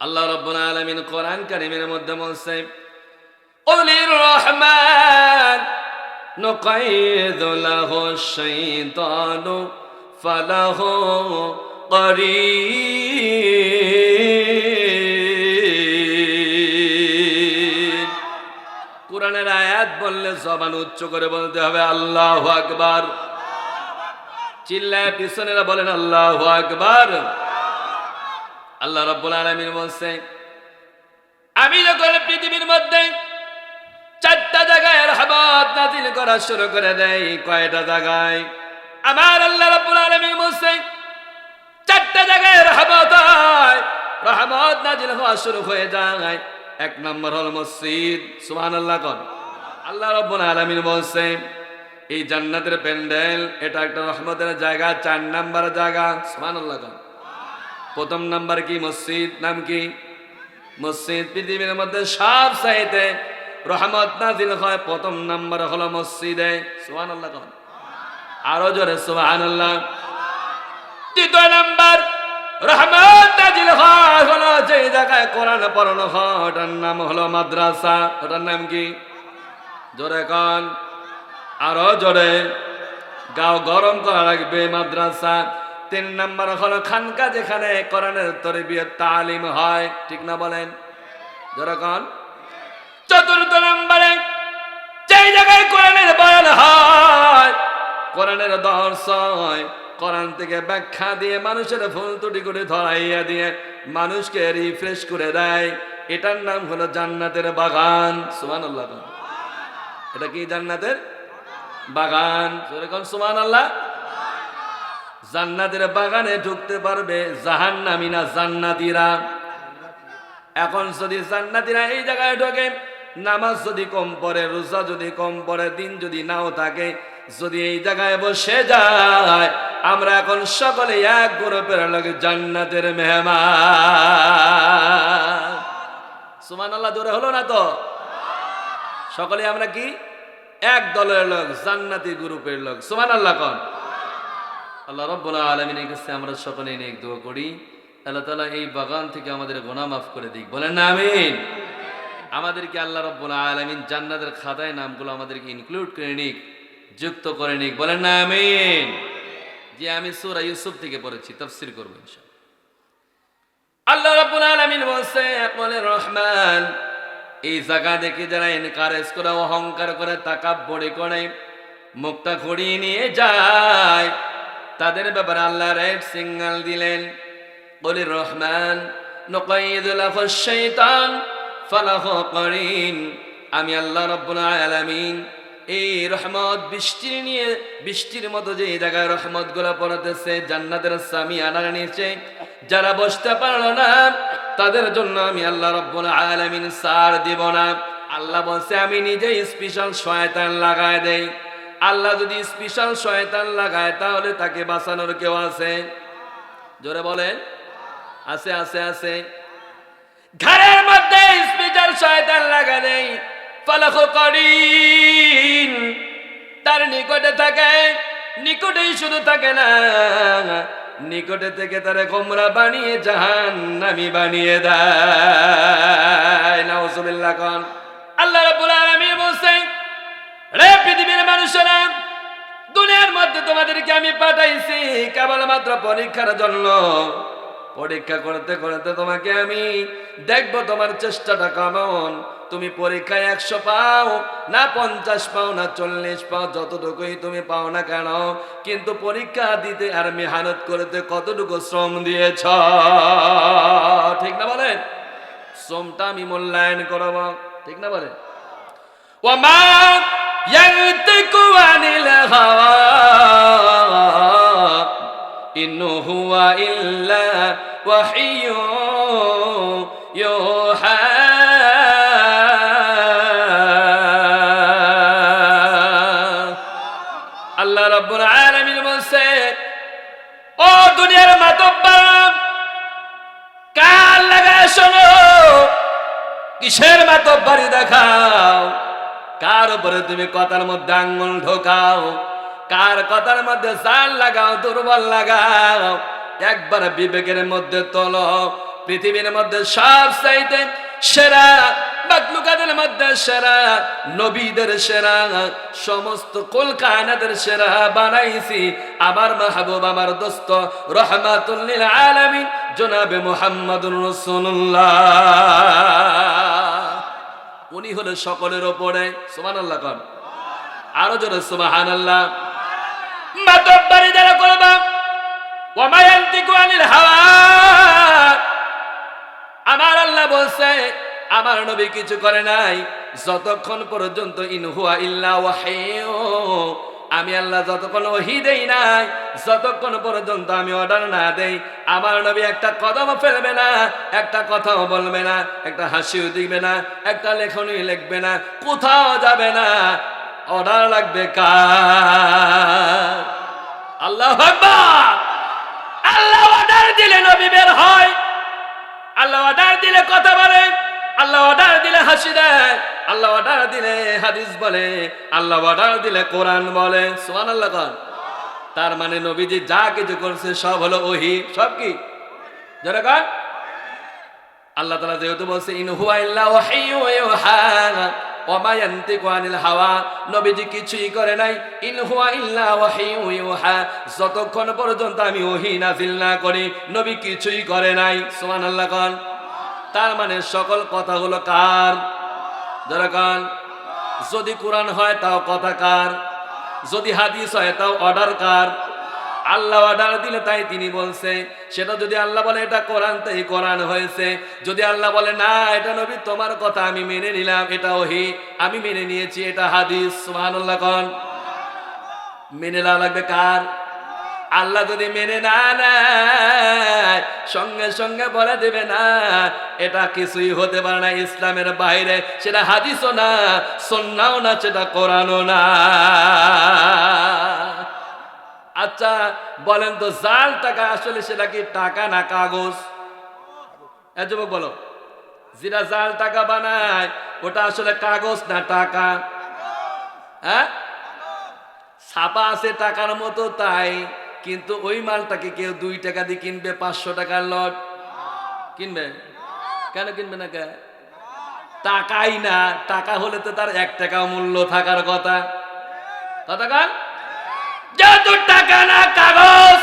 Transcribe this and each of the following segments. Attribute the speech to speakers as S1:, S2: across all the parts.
S1: আল্লাহ রাব্বুল আলামিন কোরআন কারীমের মধ্যে বলছে কুলির রহমান নুকাইযু লাহু শাইতানু ফালাহু করিন। কোরআনের আয়াত বললে জবান উচ্চ করে বলতে হবে আল্লাহু আকবার। চিল্লায় পিছনেরা বলেন আল্লাহু আকবার। আল্লাহ রাব্বুল আলামিন বলছে আমি যখন পৃথিবীর মধ্যে চারটা জায়গায় রহমত নাযিল করা শুরু করে দেই। কয়টা জায়গায়? আমার আল্লাহ রাব্বুল আলামিন বলছে চারটা জায়গায় রহমত হয়, রহমত নাযিল হওয়া শুরু হয়ে যায়। এক নম্বর হলো মসজিদ। সুবহানাল্লাহ কোন। আল্লাহ রাব্বুল আলামিন বলছে এই জান্নাতের প্যান্ডেল এটা একটা রহমতের জায়গা। 4 নাম্বার জায়গা। সুবহানাল্লাহ কোন। প্রথম নাম্বার কি? মসজিদ। নাম কি? মসজিদ। পৃথিবীর মধ্যে সব চাইতে রহমত নাযিল হয় প্রথম নাম্বার হলো মসজিদে। সুবহানাল্লাহ কোন। আরো জোরে সুবহানাল্লাহ। দ্বিতীয় নাম্বার রহমত নাযিল হয় হলো যে জায়গায় কোরআন পড়ানো হয় ওটার নাম হলো মাদ্রাসা। ওটার নাম কি? জোরে কোন। আরো জোরে। গাও গরম করা লাগবে। মাদ্রাসা। 3 নাম্বার হলো খানকা, যেখানে কোরআনের তারবিয়ত তালিম হয়। ঠিক না বলেন? জোরে কোন। চতুর্থ নম্বরে যেই জায়গায় কোরআনের বয়ান হয়, কোরআনের দর্শ হয়, কোরআন থেকে ব্যাখ্যা দিয়ে মানুষের ভুল ত্রুটি করে ধরাইয়া দিয়ে মানুষকে রিফ্রেশ করে দেয়, এটার নাম হলো জান্নাতের বাগান। সুবহানাল্লাহ। এটা কি? জান্নাতের বাগান। যেরকম সুবহানাল্লাহ। জান্নাতের বাগানে ঢুকতে পারবে জাহান্নামী না জান্নাতীরা? এখন যদি জান্নাতীরা এই জায়গায় ঢোকে, নামাজ যদি কম পড়ে, রোজা যদি কম পড়ে, দিন যদি নাও থাকে, যদি এই জায়গায় বসে যায়, আমরা এখন সকলে এক গ্রুপের লোক, জান্নাতের মেহমান। সুবহানাল্লাহ। জোরে হলো না তো? সকলে আমরা কি? এক দলের লোক, জান্নাতি গ্রুপের লোক। সুবহানাল্লাহ কোন। আল্লাহ রাব্বুল আলামিনের কাছে আমরা সকলে নেক দোয়া করি, আল্লাহ তাআলা এই বাগান থেকে আমাদের গুনাহ মাফ করে দিক। বলেন না আমিন। আমাদেরকে আল্লাহ রাব্বুল আলামিন জান্নাতের খাতায় নামগুলো আমাদেরকে ইনক্লুড করে নিক, যুক্ত করে নিক। বলেন না আমিন। যে আমি সূরা ইউসুফ থেকে পড়েছি, তাফসীর করব ইনশাআল্লাহ। আল্লাহ রাব্বুল আলামিন বলছে কুলির রহমান, এই জায়গা দেখে যারা ইনকারেজ করে, অহংকার করে, তাকাব্বুরি করে, মুখটা ঘুরিয়ে নিয়ে যায়, তাদের ব্যাপারে আল্লাহ রেড সিগন্যাল দিলেন। কুলির রহমান নুকাইযু লাহু শাইতান ফালাহু করিন। আমি আল্লাহ রাব্বুল আলামিন এই রহমত বৃষ্টির মতো যে জায়গায় রহমত গুলা পড়তেছে জান্নাতের সামিয়ানার নিচে, যারা বসতে পারলো না তাদের জন্য আমি আল্লাহ রাব্বুল আলামিন ছাড় দিব না। আল্লাহ বলছে আমি নিজে স্পেশাল শয়তান লাগায় দেই। আল্লাহ যদি স্পেশাল শয়তান লাগায় তাহলে তাকে বাঁচানোর কেউ আছে? জোরে বলেন। আছে আছে আছে। ঘরের মধ্যে স্পেশাল শয়তান লাগা দেই, ফালাহু করিন। তার নিকটে থাকে, নিকটেই শুধু থাকে না, নিকটে থেকে তারে গোমরা বানিয়ে জাহান্নামী বানিয়ে দেয়। নাউজুবিল্লাহ কোন। আল্লাহ রাব্বুল আলামিন বলেন রে পৃথিবীর মানুষেরা, দুনিয়ার মধ্যে তোমাদেরকে আমি পাঠাইছি কেবলমাত্র পরীক্ষার জন্য। পরীক্ষা করতে করতে তোমাকে আমি দেখবো তোমার চেষ্টাটা কেমন। তুমি পরীক্ষায় 100 পাও না 50 পাও না 40 পাও, যতটুকুই তুমি পাও না কেন, কিন্তু পরীক্ষা দিতে আর মেহনত করতে কতটুকু শ্রম দিয়েছ, ঠিক না বলেন? শ্রমটা আমি মূল্যায়ন করব, ঠিক না বলেন? ওয়ামা ইয়ানতিকু আনিল হাওয়া ইন হুয়া ইল্লা ওয়াহিয়ু ইউহা। আল্লাহ রাব্বুল আলামিন বলছে ও দুনিয়ার মাতব্বর, কান লাগায় শোনো, কিসের মাতব্বরি দেখাও, কার উপরে তুমি কথার মধ্যে আঙ্গুল ঢোকাও, কার কথার মধ্যে জান লাগাও, দুর্বল লাগাও, একবার বিবেকের মধ্যে তোলো পৃথিবীর মধ্যে সবচাইতে সেরা, মাখলুকাতের মধ্যে সেরা, নবীদের সেরা, সমস্ত কুল কায়নাতের সেরা বানাইছি আমার মাহবুব, আমার দোস্ত রাহমাতুল লিল আলামিন জনাবে মুহাম্মদুর রাসূলুল্লাহ। উনি হলো সকলের উপরে। সুবহানাল্লাহ কোন, আরো জোরে সুবহানাল্লাহ। মাতব্বরি যারা করবা, ওয়া মা ইয়ানতিকু আনিল হাওয়া, আমার আল্লাহ বলছে আমার নবী কিছু করে নাই যতক্ষণ পর্যন্ত ইন হুয়া ইল্লা ওয়াহয়ু, আমি আল্লাহ যতক্ষণ ওহী দেই নাই, যতক্ষণ পর্যন্ত আমি অর্ডার না দেই, আমার নবী একটা কদম ফেলবে না, একটা কথাও বলবে না, একটা হাসিও দিবে না, একটা লেখনী লিখবে না, কোথাও যাবে না। অর্ডার লাগবে কার? আল্লাহু আকবার। আল্লাহ অর্ডার দিলে নবী বের হয়, আল্লাহ অর্ডার দিলে কথা বলে, আল্লাহ অর্ডার দিলে হাসি দেয়, আল্লাহ অর্ডার দিলে হাদিস বলে, আল্লাহ অর্ডার দিলে কোরআন বলে। সুবহানাল্লাহ কোন। তার মানে নবীজি যা কিছু করছে সব হলো ওহী। সব কি? যারা কোন আল্লাহ তাআলা যেহেতু বলছে ইন হুয়া ইল্লা ওয়াহয়ু ইউহা ওয়া মা ইয়ানতিকু আনিল হাওয়া, নবীজি কিছুই করে নাই। ইন হুয়া ইল্লা ওয়াহয়ু ইউহা, যতক্ষণ পর্যন্ত আমি ওহী নাযিল না করি নবী কিছুই করে নাই। সুবহানাল্লাহ কোন। তার মানে সকল কথাগুলো কার? যারা কোন। যদি কোরআন হয় তাও কথা কার? যদি হাদিস হয় তাও অর্ডার কার? আল্লাহ অর্ডার দিলে তাই তিনি বলছে। সেটা যদি আল্লাহ বলে এটা কোরআন, তাই কোরআন হয়েছে। যদি আল্লাহ বলে না এটা নবী তোমার কথা আমি মেনে নিলাম, এটা ওহী আমি মেনে নিয়েছি, এটা হাদিস। সুবহানাল্লাহ কোন। মেনে না লাগবে কার? আল্লাহ যদি মেনে না নেয় সঙ্গে সঙ্গে বলে দেবে না এটা কিছুই হতে পারে না, ইসলামের বাইরে, সেটা হাদিসও না, সুন্নাহও না, সেটা কোরআনও না। আচ্ছা বলেন তো, জাল টাকা আসলে সেটা কি টাকা না কাগজ? যুবক বলো, যেটা জাল টাকা বানায় ওটা আসলে কাগজ না টাকা? হ্যাঁ, ছাপা আছে টাকার মতো তাই, কিন্তু ওই মালটাকে কেউ 2 টাকা দিয়ে কিনবে? 500 টাকার লট কিনবে? কেন কিনবে না? কে? টাকাই না। টাকা হলে তো তার 1 টাকাও মূল্য থাকার কথা। কথা কান, যেহেতু টাকা না কাগজ,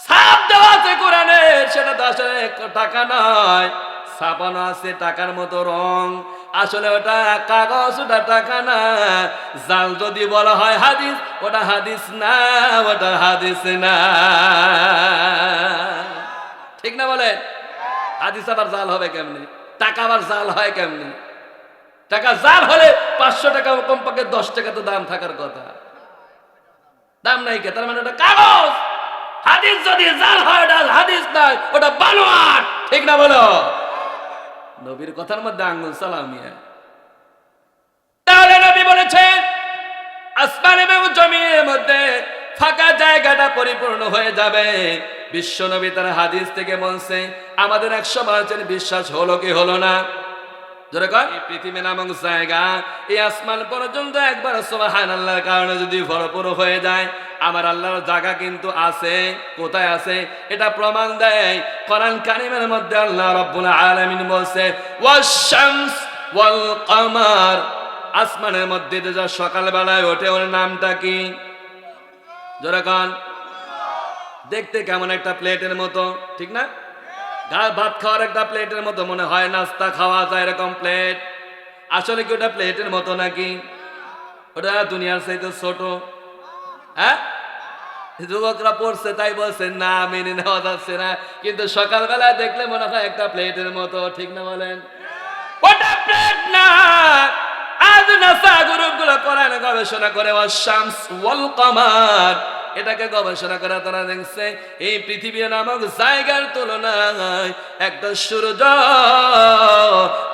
S1: ছাপ দেওয়া আছে কোরআনে, সেটা তো আসলে টাকা নয়। ছাপানো আছে টাকার মতো রং, আসলে ওটা কাগজ, ওটা টাকা না। জাল যদি বলা হয় হাদিস, ওটা হাদিস না, ওটা হাদিস না। ঠিক না বলেন? হাদিস আবার জাল হবে কেমনি? টাকা আবার জাল হয় কেমনি? টাকা জাল হলে 500 টাকা কমপক্ষে 10 টাকা তো দাম থাকার কথা, দাম নাই কে? তার মানে ওটা কাগজ। হাদিস যদি জাল হয় ওটা হাদিস নয়, ওটা বানোয়াট। ঠিক না বলো? নবীর কথার মধ্যে আঙ্গুল সালামিয়া। তাহলে নবী বলেছেন আসমান এবং জমিনের মধ্যে ফাঁকা জায়গাটা পরিপূর্ণ হয়ে যাবে। বিশ্ব নবী তার হাদিস থেকে বলছে, আমাদের 100% বিশ্বাস হলো কি হলো না? যেরকম এই পৃথিবী নামক জায়গা, এই আসমান পর্যন্ত একবার সুবহানাল্লাহর কারণে যদি ভরপুর হয়ে যায়, আমার আল্লাহর জায়গা কিন্তু আছে। কোথায় আছে? এটা প্রমাণ দেয় কোরআন কারীমের মধ্যে আল্লাহ রাব্বুল আলামিন বলছে ওয়াশ-শামস ওয়াল কমার, আসমানের মধ্যে যে সকাল বেলায় ওঠে ওর নামটা কি? যেরকম দেখতে কেমন একটা প্লেটের মতো, ঠিক না? ভাত খাওয়ার একটা প্লেটের মতো মনে হয়, নাস্তা খাওয়া যায় এরকম প্লেট। আসলে কি ওটা প্লেটের মতো নাকি? ওটা দুনিয়ার চাইতে ছোট। হ্যাঁ, যুবকরা পড়ছে তাই বলছে না, মেনে নেওয়া যাচ্ছে না, কিন্তু সকালবেলা দেখলে মনে হয় একটা প্লেটের মতো। ঠিক না বলেন? ওটা প্লেট না। আজ নাসা গ্রুপগুলো কোরআন গবেষণা করে ওয়াশ-শামস ওয়াল কমার, এটাকে গবেষণা করে তারা দেখছে এই পৃথিবী নামক জায়গার তুলনায় একটা সূর্য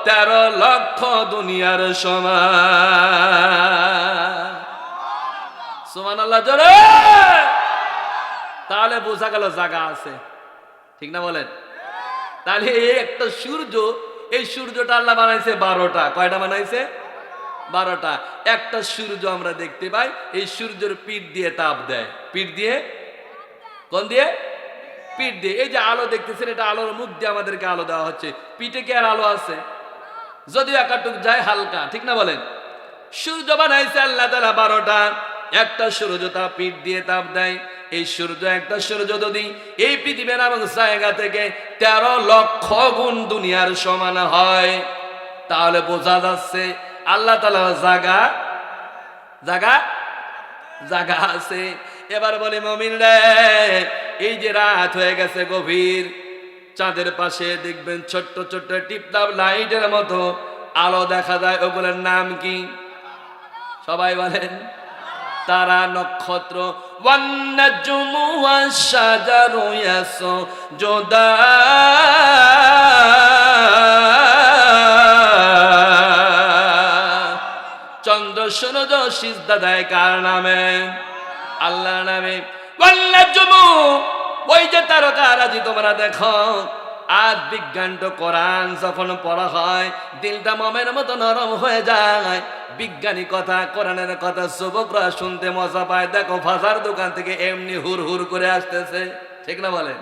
S1: 13 লক্ষ দুনিয়ার সমান। সুবহানাল্লাহ জোরে। তাহলে বোঝা গেল জায়গা আছে। ঠিক না বলেন? তাহলে এই একটা সূর্য, এই সূর্যটা আল্লাহ বানাইছে 12টা। কয়টা বানাইছে? 12টা। একটা সূর্য আমরা দেখতে পাই, এই সূর্যের পিঠ দিয়ে তাপ দেয়। পিঠ দিয়ে? কোন দিয়ে? পিঠ দিয়ে। এই যে আলো দেখতেছেন, এটা আলোর মুখ দিয়ে আমাদেরকে আলো দেওয়া হচ্ছে। পিঠে কি আর আলো আছে? যদিও একাটুক যায় হালকা, ঠিক না বলেন? সূর্য বানাইছে আল্লাহ তাআলা 12টা, একটা সূর্য তার পিঠ দিয়ে তাপ দেয়। এই সূর্য, একটা সূর্য যদি এই পৃথিবীর নামক জায়গা থেকে 13 লক্ষ গুণ দুনিয়ার সমান হয়, তাহলে বোঝা যাচ্ছে আল্লাহ তাআলার জায়গা জায়গা জায়গা আছে। এবার বলি মুমিন রে, এই যে রাত হয়ে গেছে গভীর, চাঁদের পাশে দেখবেন ছোট্ট ছোট্ট টিপটাপ লাইটের মতো আলো দেখা যায়, ওগুলোর নাম কি? সবাই বলেন। তারা, নক্ষত্র। ওয়ান্নাজমু ওয়াশ-শাজারু ইয়াসজুদান। চন্দ্র সূর্য সিজদা দেয় কার নামে? আল্লাহর নামে। ওয়ান্নাজমু, ওই যে তারকারাজি তোমরা দেখো, আজ বিজ্ঞান তো কোরআন যখন পড়া হয় দিলটা মমের মতো নরম হয়ে যায়। বিজ্ঞানী কথা, কোরআনের কথা যুবকরা শুনতে মজা পায়। দেখো ফাজার দোকান থেকে এমনি হুর হুর করে আসতেছে, ঠিক না বলেন?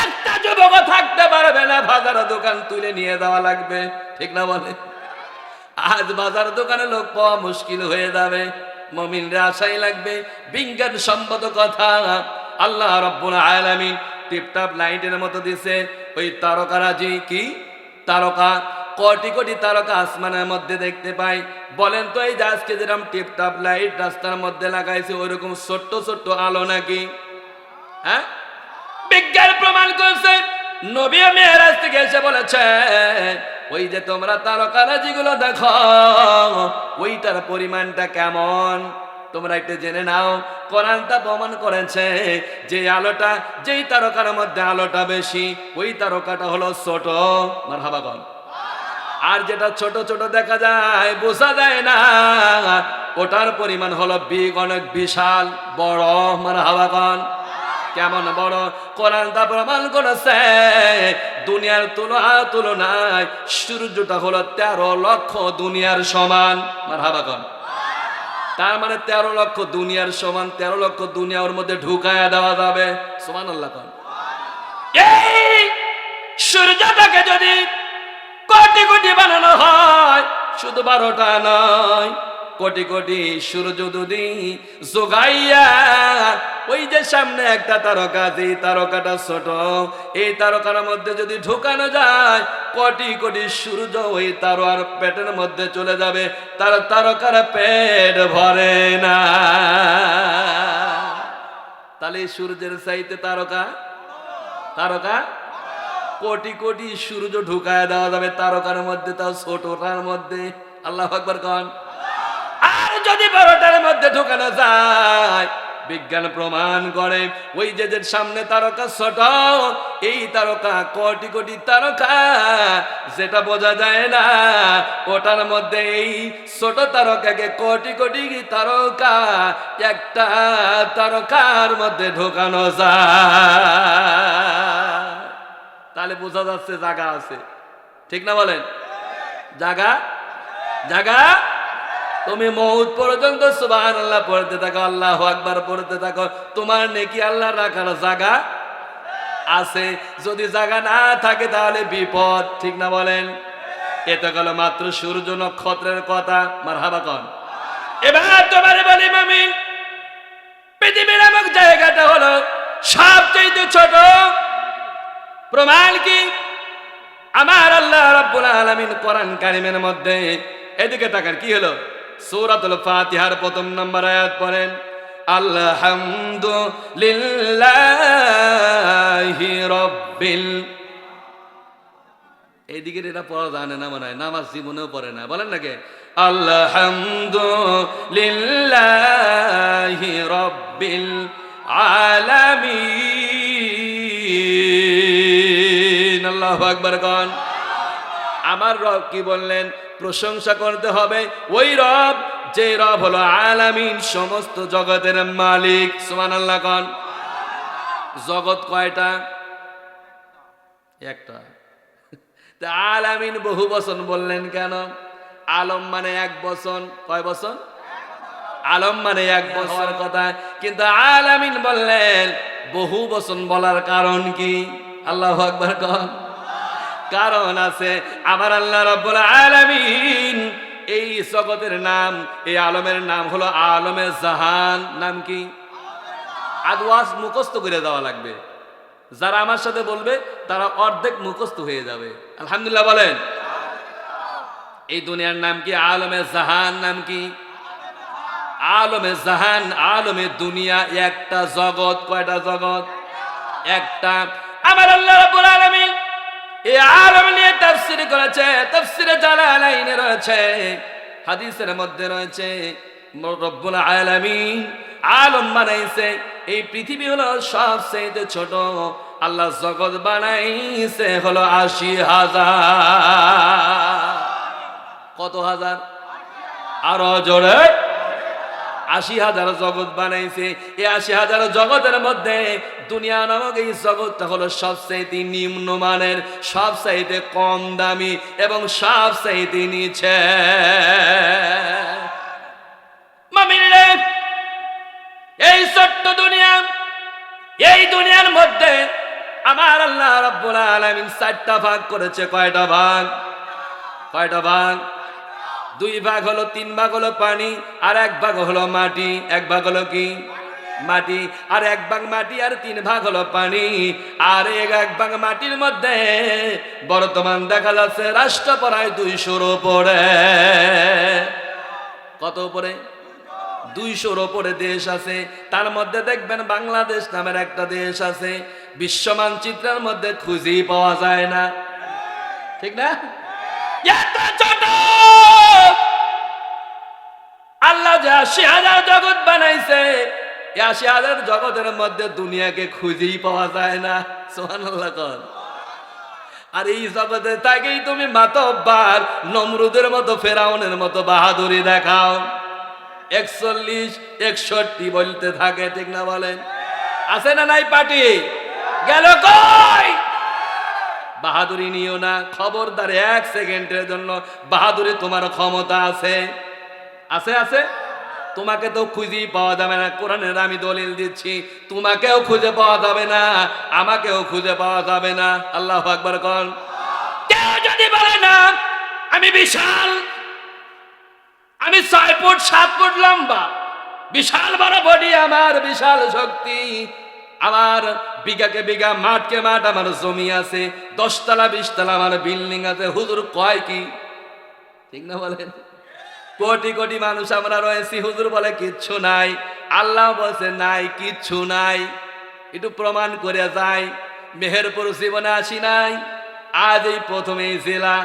S1: একটা যুবক থাকতে পারবে না, বাজার দোকান তুলে নিয়ে যাওয়া লাগবে, ঠিক না বলেন? আজ বাজার দোকানে লোক পাওয়া মুশকিল হয়ে যাবে। মুমিনরা আশাই লাগবে বিজ্ঞান সম্মত কথা। আল্লাহ রাব্বুল আলামিন টিপটাপ লাইটের মতো দিছে। ওই তারকারাজি কি তারকা, কোটি কোটি তারকা আসমানের মধ্যে দেখতে পাই। বলেন তো এই যে আজকে যেরকম টিপটাপ লাইট রাস্তার মধ্যে লাগাইছে, ওইরকম ছোট্ট ছোট্ট আলো নাকি? হ্যাঁ, বিজ্ঞান প্রমাণ করছে। নবী মেরাজ থেকে এসে বলেছে, ওই যে তোমরা তারকারাজি গুলো দেখো, ওইটার পরিমাণটা কেমন তোমরা একটু জেনে নাও। কোরআনটা প্রমাণ করেছে যে আলোটা, যেই তারকার মধ্যে আলোটা বেশি, ওই তারকাটা হলো ছোট। মারহাবা বল। আর যেটা ছোট ছোট দেখা যায়, বোঝা যায় না, ওটার পরিমাণ হলো অনেক বিশাল বড়। মারহাবা বল। কেমন বড়? কোরআনটা প্রমাণ করেছে দুনিয়ার তুলনায় সূর্যটা হলো 13 লক্ষ দুনিয়ার সমান। মারহাবা বল। তার মানে 13 লক্ষ দুনিয়ার সমান, 13 লক্ষ দুনিয়া ওর মধ্যে ঢুকায়া দেওয়া যাবে। সুবহানাল্লাহ। এই সূর্যটাকে যদি কোটি কোটি বানানো হয়, শুধু 12টা নয়, কোটি কোটি সূর্য যদি যোগাইয়া, ওই যে সামনে একটা তারকা, যে তারকাটা ছোট, এই তারকার মধ্যে যদি ঢুকানো যায়, কোটি কোটি সূর্য ওই তারকার পেটের মধ্যে চলে যাবে, তার তারকার পেট ভরে না। তাহলে সূর্যের চাইতে তারকা কোটি কোটি সূর্য ঢুকায় দেওয়া যাবে তারকার মধ্যে, তাও ছোটটার মধ্যে। আল্লাহু আকবার কোন। আর যদি 12টার মধ্যে ঢুকানো যায়, বিজ্ঞান প্রমাণ করে ওই যে সামনে তারকা ছোট, এই তারকা কোটি কোটি তারকা, যেটা বোঝা যায় না, ওটার মধ্যে এই ছোট তারকাকে কোটি কোটি তারকা একটা তারকার মধ্যে ঢোকানো যায়। তাহলে বোঝা যাচ্ছে জায়গা আছে, ঠিক না বলেন? জায়গা। তুমি মউত পর্যন্ত সুবহানাল্লাহ পড়তে থাকো, আল্লাহু আকবার পড়তে থাকো, তোমার নেকি আল্লাহ রাখার জায়গা আছে। যদি জায়গা না থাকে তাহলে বিপদ, ঠিক না বলেন? এটা গেল মাত্র সূর্য নক্ষত্রের কথা। মারহাবা কোন। এবার তোমারে বলি মুমিন, পৃথিবীর নামক জায়গাটা হলো সবচেয়ে ছোট। প্রমাণ কি? আমার আল্লাহ রাব্বুল আলামিন কোরআন কারীমের মধ্যে, এদিকে তাকান, কি হলো? সূরাতুল ফাতিহার 1 নম্বর আয়াত পড়েন, আলহামদুলিল্লাহি রাব্বিল। এইদিকে এটা পড়া জানে না মনে হয়, নামাজ জীবনেও পড়ে না, বলেন নাকি? আলহামদুলিল্লাহি রাব্বিল আলামিন। আল্লাহু আকবার কোন। আমার রব কি বললেন? প্রশংসা করতে হবে ওই রব, যে রব হলো আলামিন, সমস্ত জগতের মালিক। সুবহানাল্লাহ কোন। জগৎ কয়টা? একটা। তা আলামিন বহু বচন বললেন কেন? আলম মানে এক বচন। কয় বচন? আলম মানে এক বছর কথা, কিন্তু আলামিন বললেন বহু বচন বলার কারণ কি? আল্লাহু আকবার কোন। কারণ আছে, আমার আল্লাহ রাব্বুল আলামিন এই জগতের নাম, এই আলমের নাম হলো আলমে জাহান। নাম কি? আদওয়াজ মুখস্থ করে দেওয়া লাগবে। যারা আমার সাথে বলবে তারা অর্ধেক মুখস্থ হয়ে যাবে। আলহামদুলিল্লাহ বলেন। এই দুনিয়ার নাম কি? আলমে জাহান। নাম কি? আলমে জাহান, আলমে দুনিয়া একটা জগৎ। কয়টা জগৎ? একটা। আমার আল্লাহ রাব্বুল আলামিন এই আলম নিয়ে তাফসীর করেছে। তাফসীরে জালালাইনে রয়েছে, হাদিসের মধ্যে রয়েছে, রব্বুল আলামিন আলম বানাইছে। এই পৃথিবী হলো সবচেয়ে ছোট, আল্লাহ জগৎ বানাইছে হলো 80,000। কত হাজার? আরো জোরে। 80,000 জগৎ বানাইছে। এই 80,000 জগতের মধ্যে দুনিয়া নামক এই জগৎটা হলো সবচাইতে নিম্নমানের, সবচাইতে কম দামি এবং সবচাইতে নিচে। মামিরে, এই ছোট্ট দুনিয়া, এই দুনিয়ার মধ্যে আমার আল্লাহ রাব্বুল আলামিন 4টা ভাগ করেছে। কয়টা ভাগ? কয়টা ভাগ? 2 ভাগ হলো, 3 ভাগ হলো পানি, আর 1 ভাগ হলো মাটি। 1 ভাগ হলো কি? মাটি। আর 1 ভাগ মাটি, আর 3 ভাগ হলো পানি। আর 1 ভাগ মাটির মধ্যে বর্তমান দেখা যাচ্ছে রাষ্ট্র প্রায় 200-র উপরে। কত উপরে? 200-র উপরে দেশ আছে। তার মধ্যে দেখবেন বাংলাদেশ নামের একটা দেশ আছে, বিশ্ব মানচিত্রের মধ্যে খুঁজেই পাওয়া যায় না। ঠিক না? এত ছোট আল্লাহ যে 80,000 জগৎ বানাইছে, 80,000 জগতের মধ্যে দুনিয়াকে খুঁজেই পাওয়া যায় না। সুবহানাল্লাহ কোন। আর এই জগতে তাকেই তুমি মাতব্বার নমরুদের মতো, ফেরাউনের মতো বাহাদুরি দেখাও। 41, 61 বলতে থাকে। ঠিক না বলেন? আছে না নাই? পার্টি গেল কই? বাহাদুরি নিও না, খবরদার। 1 সেকেন্ডের জন্য বাহাদুরি তোমার ক্ষমতা আছে? আছে? আছে। তোমাকে তো খুঁজেই পাওয়া যাবে না। কোরআনের আমি দলিল দিচ্ছি, তোমাকেও খুঁজে পাওয়া যাবে না, আমাকেও খুঁজে পাওয়া যাবে না। আল্লাহু আকবার কোন। কেউ যদি বলে না আমি বিশাল, আমি 6 ফুট 7 ফুট লম্বা, বিশাল বড় বডি আমার, বিশাল শক্তি আমার, বিঘাকে বিঘা, মাঠকে মাঠ আমার জমি আছে, 10 তলা 20 তলা আমার বিল্ডিং আছে, হুজুর কয় কি? ঠিক না বলেন? কোটি কোটি মানুষ আমরা রয়েছি, হুজুর বলে কিচ্ছু নাই। আল্লাহ বলছে নাই, কিচ্ছু নাই। একটু প্রমাণ করে যাই। মেহেরপুর জীবনে আসি নাই, আজ এই প্রথমেই জেলা,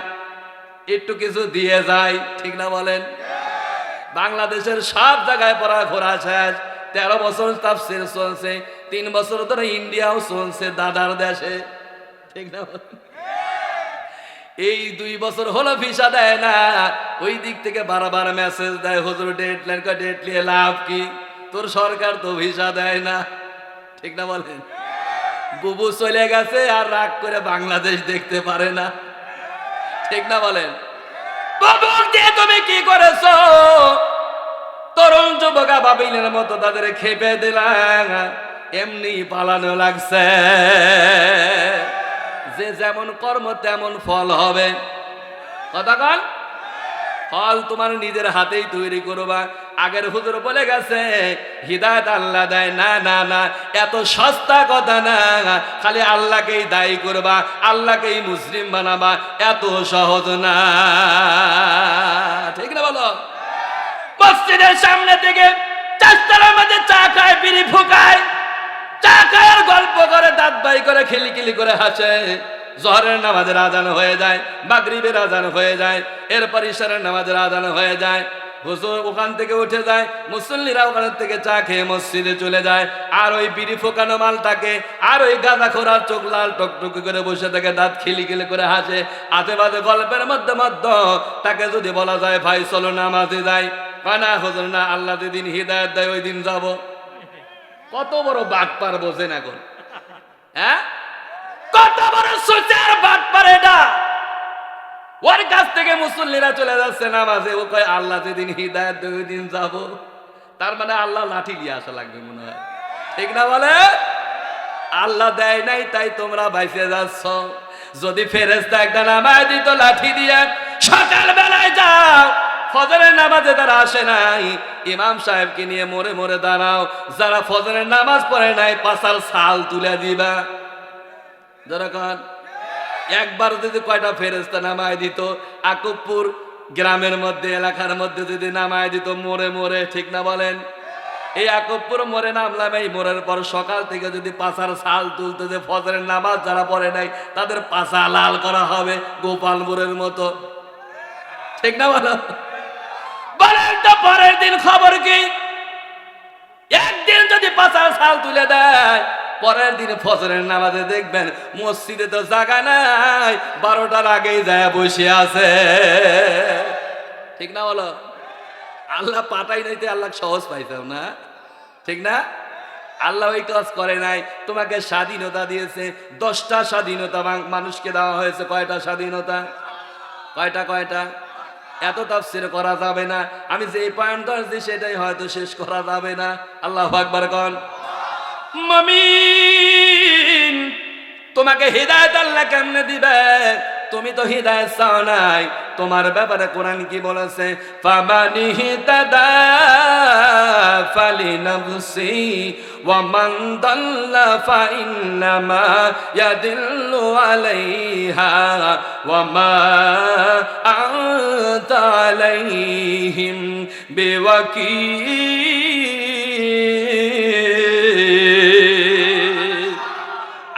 S1: একটু কিছু দিয়ে যায়। ঠিক না বলেন? বাংলাদেশের সব জায়গায় পড়া ঘোরা শেষ। 13 বছর তাফসীর চলছে, 3 বছর ধরে ইন্ডিয়াও চলছে দাদার দেশে। ঠিক না? এই 2 বছর হলো ভিসা দেয় না। ওই দিক থেকে বারবার মেসেজ দেয়, হুজুর ডেটলাইন। ডেট নিয়ে লাভ কি? তোর সরকার তো ভিসা দেয় না। ঠিক না বলেন? বুবু চলে গেছে আর রাগ করে বাংলাদেশ দেখতে পারে না। ঠিক না বলেন? বাবু দিয়ে তুমি কি করেছো? তরুণ যুবকা বাবিলের মতো তাদের খেপে দিলাম, এমনি পালানো লাগছে। যে যেমন কর্ম তেমন ফল হবে। কথা কন। ফল তোমার নিজের হাতেই তৈরি করবা। আগের হুজুর বলে গেছে হিদায়াত আল্লাহ দেয় না। না না, এত সস্তা কথা না। খালি আল্লাহকেই দায়ী করবা, আল্লাহকেই মুসলিম বানাবা, এত সহজ না। ঠিক না বলো? মসজিদের সামনে থেকে 4 তলার মধ্যে চা খায়, বিড়ি ফুকায়, চা খায় আর গল্প করে, দাঁত বাই করে, খিলিখিলি করে হাসে। জোহরের নামাজের আজান হয়ে যায়, মাগরিবের আজান হয়ে যায়, এরপর ইশারের নামাজের আজান হয়ে যায়। হুজুর ওখান থেকে উঠে যায়, মুসল্লিরা ওখান থেকে চা খেয়ে মসজিদে চলে যায়। আর ওই বিড়ি ফোকানো মালটাকে, আর ওই গাঁদা খোরার চোখ লাল টকটকে করে বসে থাকে, দাঁত খিলিখিলি করে হাসে, আজে বাজে গল্পের মধ্যে তাকে যদি বলা যায় ভাই চলো নামাজে যাই, না হুজুর না, আল্লাহ যেদিন হিদায়াত দেয় ওই দিন যাব। কত বড় বাটপার বোঝেন এখন? হ্যাঁ, কত বড় সোচার বাটপার এটা। ওর কাছ থেকে মুসল্লিরা চলে যাচ্ছে নামাজে, ও কয় আল্লাহ যেদিন হিদায়াত দেয় ওই দিন যাব। তার মানে আল্লাহ লাঠি নিয়ে আসা লাগবে মনে হয়। ঠিক না বলে? আল্লাহ দেয় নাই তাই তোমরা বাইসে যাচ্ছ। যদি ফেরেশতা একটা নামায় দিত লাঠি দিয়ে, সকাল বেলায় যাও ফজরের নামাজে তারা আসে নাই, ইমাম সাহেবকে নিয়ে মোড়ে মোড়ে দাঁড়াও, যারা ফজরের নামাজ পড়ে নাই পাছার ছাল তুলে দিবা। যখন একবার যদি কয়টা ফেরেশতা নামায় দিত, আকুবপুর গ্রামের মধ্যে এলাকার মধ্যে যদি নামায় দিত মোড়ে মোড়ে, ঠিক না বলেন? এই আকুবপুর মোড়ে নামলাম, এই মোড়ের পর সকাল থেকে যদি পাছার ছাল তুলতে, যে ফজরের নামাজ যারা পড়ে নাই তাদের পাছা লাল করা হবে গোপালপুরের মতো, ঠিক না বলো? বলেন তো পরের দিন খবর কি? একদিন যদি পাছার ছাল তুলে দেয়, পরের দিন ফজরের নামাজে দেখবেন মসজিদে তো জায়গা নাই, 12টার আগেই যায় বসে আছে, ঠিক না বলো? আল্লাহ পাঠাই নাইতে আল্লাহ সহজ পাইতাম না, ঠিক না? আল্লাহ ওই কাজ করে নাই। তোমাকে স্বাধীনতা দিয়েছে, 10টা স্বাধীনতা মানুষকে দেওয়া হয়েছে। কয়টা স্বাধীনতা? কয়টা? এত তাফসীর করা যাবে না, আমি যে পয়েন্ট ধরছি সেটাই হয়তো শেষ করা যাবে না। আল্লাহু আকবার কোন। মুমিন, তোমাকে হিদায়াত আল্লাহ কেমনে দিবে? তুমি তো হিদায়াত চাও নাই। তোমার ব্যাপারে কোরআন কি বলেছে? ফামানি হিতাদা ফালিনাফসি ওয়া মান দাল্লা ফাইন্নামা ইয়াদিল্লু আলাইহা ওয়া মা আনতা আলাইহিম বিওয়াকিল।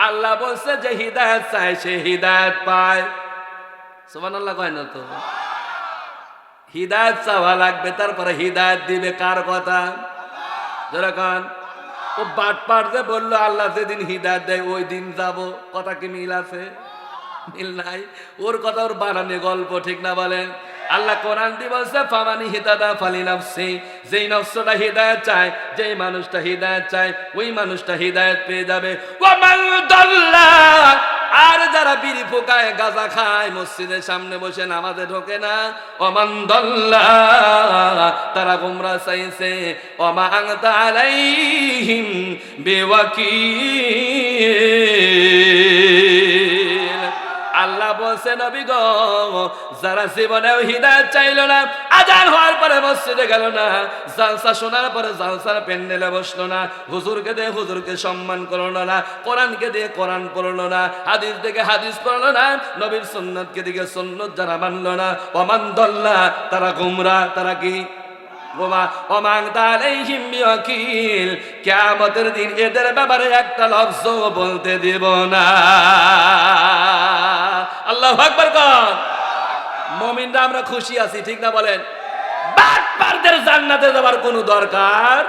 S1: আল্লাহ বলছে যে হিদায়াত চায় সে হিদায়াত পায়। সুবহানাল্লাহ কয় না তো? হিদায়াত চাওয়া লাগবে, তারপরে হিদায়াত দিবে কার কথা? যেরকম ও বাটপার যে বললো আল্লাহ যেদিন হিদায়াত দেয় ওই দিন যাব, কথা কি মিল আছে? মিল নাই। ওর কথা ওর বানানো গল্প, ঠিক না বলেন? আল্লাহ কোরআন দিয়ে বলছে ফামানি হিদাদা ফালিনাফসি, যেই নফসটা হিদায়াত চায়, যেই মানুষটা হিদায়াত চায় ওই মানুষটা হিদায়াত পেয়ে যাবে। ওয়া মান দাল্লা, আর যারা বিড়ি ফোকায় গাঁজা খায় মসজিদের সামনে বসে নামাজে ঢোকে না, ওয়া মান দাল্লা, তারা গোমরাহ চাইছে। ওয়া মা আনতা আলাইহিম বিওয়াকিল। আল্লাহ বলছে নবী গো, যারা জীবনেও হিদায়াত চাইলো না, আজান হওয়ার পরে মসজিদে গেল না, জালসা শোনার পরে জালসার প্যান্ডেলে বসলো না, হুজুরকে দিয়ে হুজুরকে সম্মান করলো না, কোরআনকে দিয়ে কোরআন পড়লো না, হাদিস থেকে হাদিস পড়লো না, নবীর সুন্নতকে দিকে সুন্নত যারা মানলো না, ওমান দল্লা, তারা গুমরাহ। তারা কি? কিয়ামতের দিন এদের ব্যাপারে একটা লফজ বলতে দিব না। আল্লাহু আকবার কোন। মুমিনরা আমরা খুশি আছি, ঠিক না বলেন? বাটপারদের জান্নাতে যাবার কোনো দরকার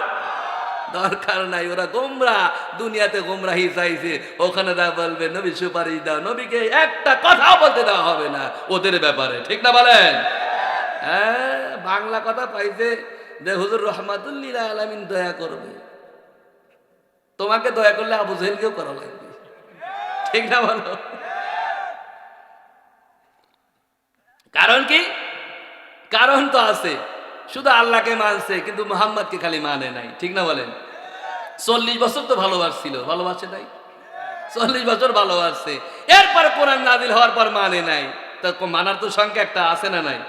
S1: নাই। ওরা গোমরাহ, দুনিয়াতে গোমরাহি চাইছে, ওখানে যা বলবে নবী সুপারিশ দাও, নবীকে একটা কথাও বলতে দেওয়া হবে না ওদের ব্যাপারে, ঠিক না বলেন? হ্যাঁ, বাংলা কথা পাইছে যে হুজুর রহমাতুল্লিল আলামিন দয়া করবে। তোমাকে দয়া করলে আবু জেহেলকেও করা লাগবে, ঠিক না বলো? কারণ কি? কারণ তো আছে, শুধু আল্লাহকে মানছে কিন্তু মুহাম্মদকে খালি মানে নাই, ঠিক না বলেন? 40 বছর তো ভালোবাসছিল, ভালোবাসে নাই? 40 বছর ভালোবাসছে, এরপর কোরআন নাজিল হওয়ার পর মানে নাই। তা মানার তো সংখ্যা একটা আছে না নাই?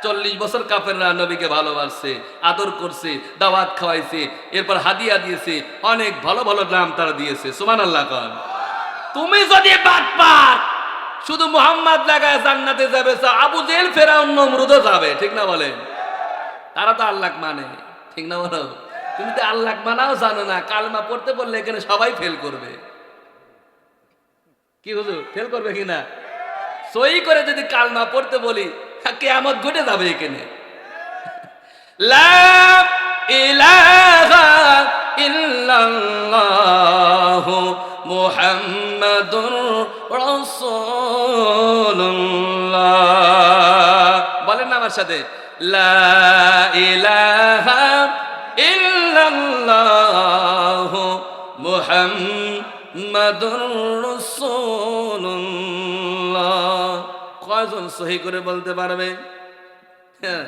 S1: 40 বছর কাফেররা নবীকে ভালোবাসছে, আদর করছে, দাওয়াত খাওয়াইছে, এরপর হাদিয়া দিয়েছে, অনেক ভালো ভালো নাম তারা দিয়েছে। সুবহানাল্লাহ কোন। তুমি যদি বাটপার শুধু মুহাম্মদ লাগায় জান্নাতে যাবে, আবু জেহেল ফেরাউন নমরুদও যাবে, ঠিক না বলেন? তারা তো আল্লাহ মানে, ঠিক না বলো? তুমি তো আল্লাহ মানাও জানো না, কালমা পড়তে বললে এখানে সবাই ফেল করবে। কি হুজুর, ফেল করবে কিনা? সহি করে যদি কালমা পড়তে বলি কিয়ামত ঘটে যাবে এখানে। লা ইলাহা ইল্লাল্লাহু মুহাম্মাদুর রাসূলুল্লাহ। বলেন না আমার সাথে, লা ইলাহা ইল্লাল্লাহু মুহাম্মাদুর রাসূলুল্লাহ। কয়জন সহি করে বলতে পারবে? হ্যাঁ,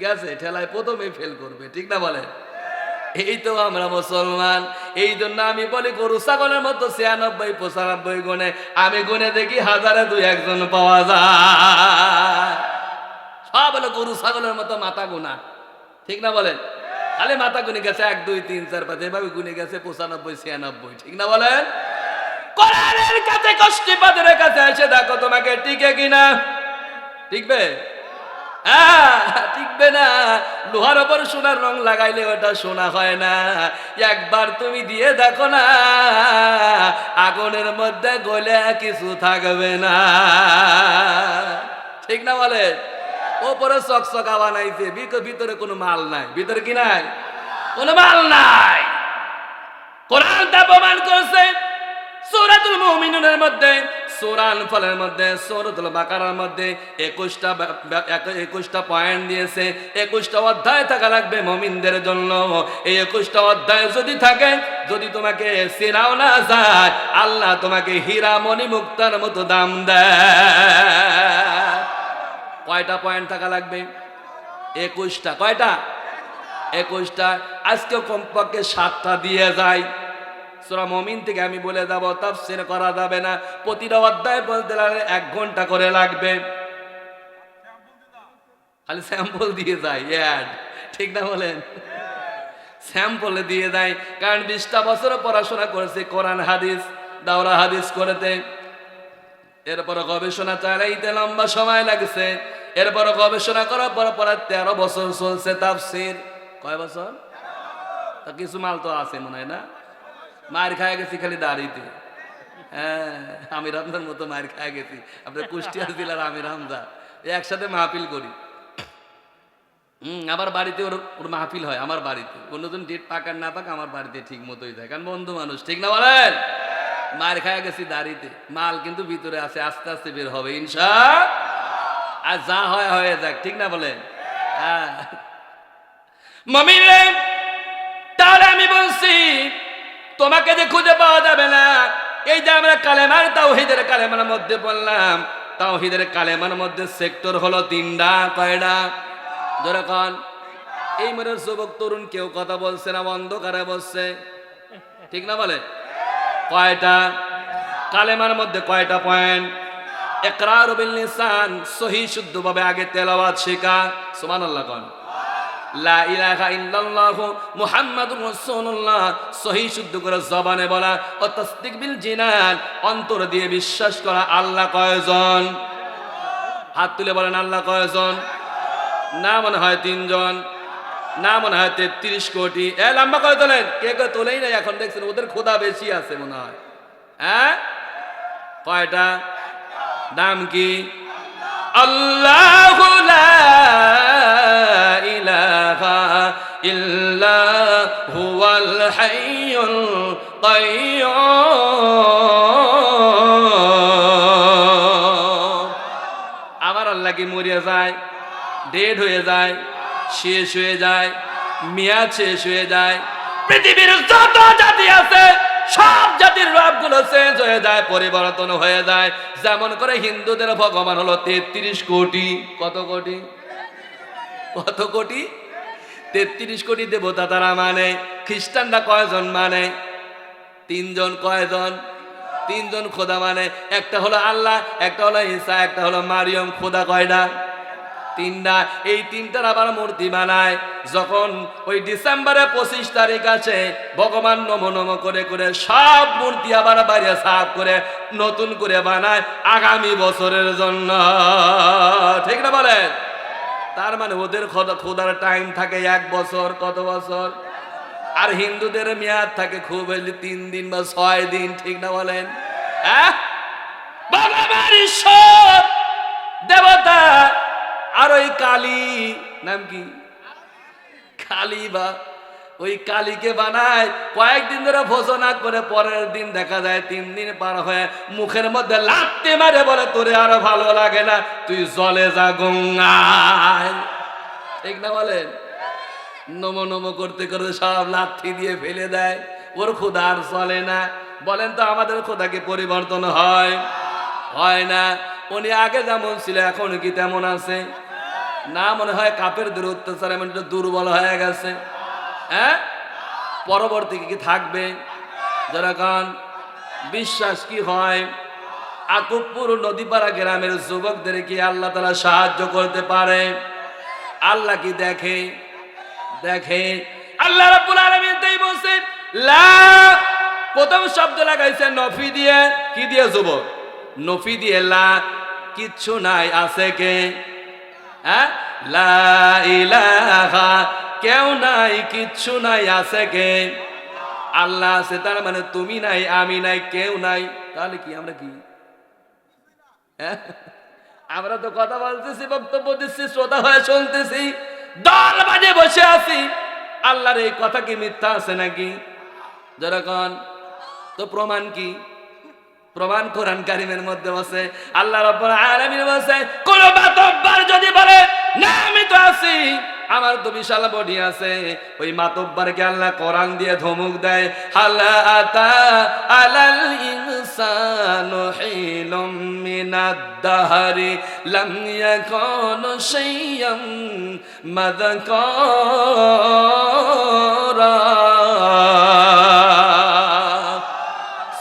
S1: গেছে ঠেলায় প্রথমেই ফেল করবে, ঠিক না বলে? এই তো আমরা মুসলমান। এই জন্য আমি বলি গরু ছাগলের মতো 96 95 গুণে আমি গুনে দেখি হাজারে 2-1 জন পাওয়া যায়। সব হলো গরু ছাগলের মতো মাথা গোনা, ঠিক না বলেন? খালি মাথা গুনে গেছে 1 2 3 4 5 এভাবে গুনে গেছে 95 96, ঠিক না বলেন? কোরআনের কাছে কষ্টিপাদের কাছে এসে দেখো তোমাকে টিকে কিনা। টিকবে? টিকবে না। লোহার ওপর সোনার রং লাগাইলে ওটা সোনা হয় না। একবার তুমি দিয়ে দেখো না, আগুনের মধ্যে গলে কিছু থাকবে না, ঠিক না বলে? ওপরে চকচকা বানাইছে, ভিতরে কোনো মাল নাই। ভিতরে কি নাই? কোনো মাল নাই। কোরআন তা প্রমাণ করছে সূরাতুল মুমিনুনের মধ্যে, সূরা আনফালের মধ্যে, সূরাতুল বাকারার মধ্যে 21টা পয়েন্ট দিয়েছে। 21টা অধ্যায় থাকা লাগবে মুমিনদের জন্য। এই 21টা অধ্যায় যদি থাকে, যদি তোমাকে চেনাও না যায়, আল্লাহ তোমাকে হীরা মণি মুক্তার মতো দাম দেয়। কয়টা পয়েন্ট থাকা লাগবে? 21টা। কয়টা? 21টা। আজকে কমপক্ষে 7টা দিয়ে যায়। সূরা মুমিন থেকে আমি বলে যাব, তাফসীর করা যাবে না। প্রতিটা অধ্যায় বলতে লাগলে 1 ঘন্টা করে লাগবে। খালি স্যাম্পল দিয়ে যায়, অ্যাড, ঠিক না বলেন? স্যাম্পলে দিয়ে দেয়। কারণ 20টা বছর পড়াশোনা করেছে কোরআন হাদিস, দাওরা হাদিস করতে। এরপর গবেষণা চালাইতে লম্বা সময় লাগছে। এরপর গবেষণা করার পর 13 বছর চলছে তাফসীর। কয় বছর? তা কিছু মাল তো আছে মনে হয় না? মার খায় গেছি খালি দাড়িতে। হ্যাঁ, আমির হামজার মতো মার খায় গেছি। আপনার কুষ্টিয়া জেলার আমির হামজা, একসাথে মাহফিল করি। আমার বাড়িতে ওর মাহফিল হয়, আমার বাড়িতে। অন্যজন ডেট পাকার না পাক আমার বাড়িতে ঠিক মতোই থাকে, কারণ বন্ধু মানুষ, ঠিক না বলেন? মার খায় গেছি দাড়িতে, মাল কিন্তু ভিতরে আছে, আস্তে আস্তে বের হবে ইনশাআল্লাহ। আর যা হয় হয়ে যাক, ঠিক না বলেন? হ্যাঁ মুমিন, তাহলে আমি বলছি তোমাকে যে খুঁজে পাওয়া যাবে না। এই যে আমরা কালেমার তাওহীদের কালেমার মধ্যে বললাম, তাওহীদের কালেমার মধ্যে সেক্টর হলো 3টা। কয়টা? যেরকম এই মেয়ের যুবক তরুণ কেউ কথা বলছে না, অন্ধকারে বসছে, ঠিক না বলে? কয়টা? কালেমার মধ্যে কয়টা পয়েন্ট? ইকরার বিল লিসান, সহি শুদ্ধভাবে আগে তেলাওয়াত শেখা। সুবহানাল্লাহ কোন? লা ইলাহা ইল্লাল্লাহ মুহাম্মাদুর রাসূলুল্লাহ, সহি শুদ্ধ করে জবানে বলা। ও তাসদিক বিল জিনান, অন্তর দিয়ে বিশ্বাস করা। আল্লাহ কয়জন? হাত তুলে বলেন আল্লাহ কয়জন? না মনে হয় 3 জন, না মনে হয় 33 কোটি। লম্বা করে তোলেন। কে কে তোলেই না এখন, দেখছেন ওদের খোদা বেশি আছে মনে হয়। হ্যাঁ, কয়টা? নাম কি? আল্লাহু লা ইলাহা ইল্লা হুয়াল হাইয়ুল কাইয়্যুম। আমার আল্লাহ কি মরিয়া যায়, ডেড হয়ে যায়, শেষ হয়ে যায়, মেয়াদ শেষ হয়ে যায়? পৃথিবীর যত জাতি আছে সব জাতির রবগুলো চেঞ্জ হয়ে যায়, পরিবর্তন হয়ে যায়। যেমন করে হিন্দুদের ভগবান হলো 33 কোটি। কত কোটি? কত কোটি? 33 কোটি দেবতা তারা মানে। খ্রিস্টানরা কয়জন মানে? 3 জন। কয়জন? 3 জন খোদা মানে। একটা হলো আল্লাহ, একটা হলো ঈসা, একটা হলো মারিয়ম। খোদা কয়টা? 3টা। এই 3টার আবার মূর্তি বানায়। যখন ওই ডিসেম্বরে 25 তারিখ আছে, ভগবান নম নম করে করে সব মূর্তি আবার বাইরে সাফ করে নতুন করে বানায় আগামী বছরের জন্য, ঠিক না বলেন? তার মানে ওদের খোদার টাইম থাকে 1 বছর। কত বছর? আর হিন্দুদের মেয়াদ থাকে খুব হইলে 3 দিন বা 6 দিন, ঠিক না বলেন? হ্যাঁ, ভগবান ঈশ্বর দেবতা। আর ওই কালী, নাম কি? কালী, বা ওই কালীকে বানায় কয়েকদিন ধরে ভোজনা করে, পরের দিন দেখা যায় 3 দিন পার হয়ে মুখের মধ্যে লাথি মারে, বলে তোরে আরো ভালো লাগে না, তুই জলে যা গঙ্গায়, ঠিক না বলেন? নমো নমো করতে করতে সব লাথি দিয়ে ফেলে দেয়। ওর খোদা আর চলে না। বলেন তো আমাদের খোদা কি পরিবর্তন হয়? হয় না। উনি আগে যেমন ছিল এখন কি তেমন আছে? না, মনে হয় কাফেরদের অত্যাচারে এমন দুর্বল হয়ে গেছে। হ্যাঁ, পরবর্তী কি থাকবে? যেরকম বিশ্বাস কি হয়? আকুবপুর নদীপাড়া গ্রামের যুবকদের কি আল্লাহ তাআলা সাহায্য করতে পারে? আল্লাহ কি দেখে? দেখে। আল্লাহ রাব্বুল আলামিন তাই বলছে লা, প্রথম শব্দ লাগাইছে নফি দিয়ে। কি দিয়ে যুবক? নফি দিয়ে। লা, কিচ্ছু নাই, আছে কে? হ্যাঁ, লা ইলাহা, কেউ নাই, কিচ্ছু নাই, আছে কে? আল্লাহ আছে। তার মানে তুমি নাই, আমি নাই, কেউ নাই। তাহলে কি আমরা কি? হ্যাঁ? আমরা তো কথা বলতেছি, বক্তব্য দিচ্ছি, শ্রোতা হয়ে শুনতেছি, দল বাজে বসে আছি। আল্লাহর এই কথা কি মিথ্যা আছে নাকি? যেরকম তো প্রমাণ কি? প্রমাণ কোরআন কারীমের মধ্যে আছে। আল্লাহ রাব্বুল আলামিন বলেছে, কোন মাতব্বর যদি বলে না আমি তো আছি, আমার তো বিশাল বডি আছে, ওই মাতব্বরকে আল্লাহ কোরআন দিয়ে ধমক দেয়, হালা আতা আলাল ইনসানু হিলুম মিনাদ দাহরি লাম ইয়াকুন শাইয়্যাম মাযকুরা।